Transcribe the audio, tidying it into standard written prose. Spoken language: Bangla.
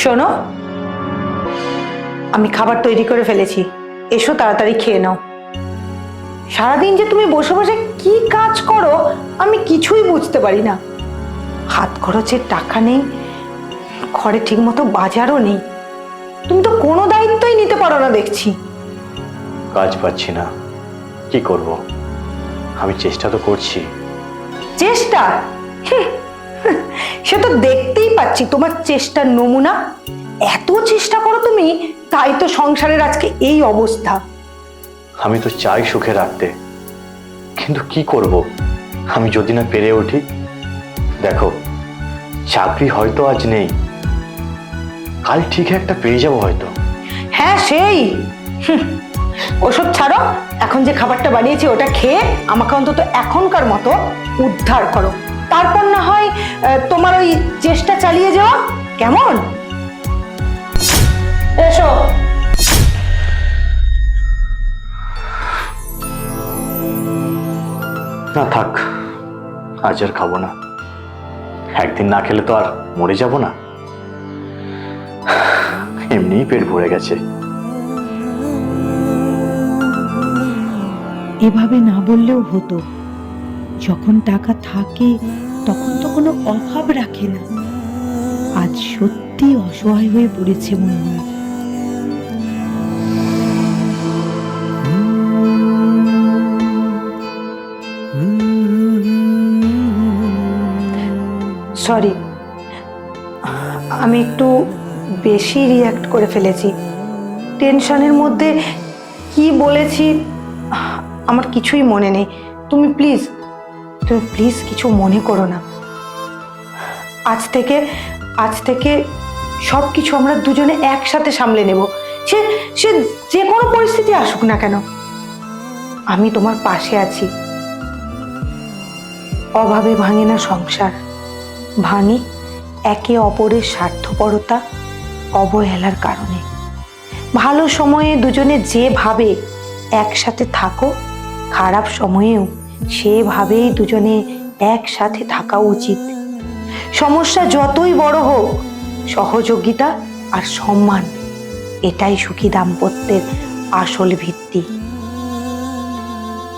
শোনো, আমি খাবার তৈরি করে ফেলেছি, এসো তাড়াতাড়ি খেয়ে নাও। সারাদিন যে তুমি বসে বসে কি কাজ করো আমি কিছুই বুঝতে পারি না। হাত খরচের টাকা নেই, ঘরে ঠিক মতো বাজারও নেই, তুমি তো কোনো দায়িত্বই নিতে পারো না দেখছি। কাজ পাচ্ছি না, কি করব? আমি চেষ্টা তো করছি। চেষ্টা? সে তো দেখতেই পাচ্ছি তোমার চেষ্টার নমুনা। এত চেষ্টা করো তুমি, তাই তো সংসারের আজকে এই অবস্থা। আমি তো চাই সুখে রাখতে, কিন্তু কি করব? আমি যদি না পেরে উঠি। দেখো, চাকরি হয়তো আজ নেই, কাল ঠিক একটা পেয়ে যাবো হয়তো। হ্যাঁ সেই, ওসব ছাড়ো, এখন যে খাবারটা বানিয়েছি ওটা খেয়ে আমাকে অন্তত এখনকার মতো উদ্ধার করো, তারপর না হয় তোমার ওই চেষ্টা চালিয়ে যাওয়া, কেমন? এসো। না থাক, আজ আর খাবো না। একদিন না খেলে তো আর মরে যাব না, এমনিই পেট ভরে গেছে। এভাবে না বললেও হতো, যখন টাকা থাকে তখন তো কোনো অভাব রাখে না। আজ সত্যি অসহায় হয়ে পড়েছে মনে হয়। সরি, আমি একটু বেশি রিয়াক্ট করে ফেলেছি। টেনশনের মধ্যে কি বলেছি আমার কিছুই মনে নেই। তুমি প্লিজ কিছু মনে করো না। আজ থেকে সব কিছু আমরা দুজনে একসাথে সামলে নেব। সে সে যে কোনো পরিস্থিতি আসুক না কেন, আমি তোমার পাশে আছি। অভাবে ভাঙে না সংসার, ভাঙে একে অপরের স্বার্থপরতা, অবহেলার কারণে। ভালো সময়ে দুজনে যেভাবে একসাথে থাকো, খারাপ সময়েও সেভাবেই দুজনে একসাথে থাকা উচিত। সমস্যা যতই বড় হোক, সহযোগিতা আর সম্মান, এটাই সুখী দাম্পত্যের আসল ভিত্তি।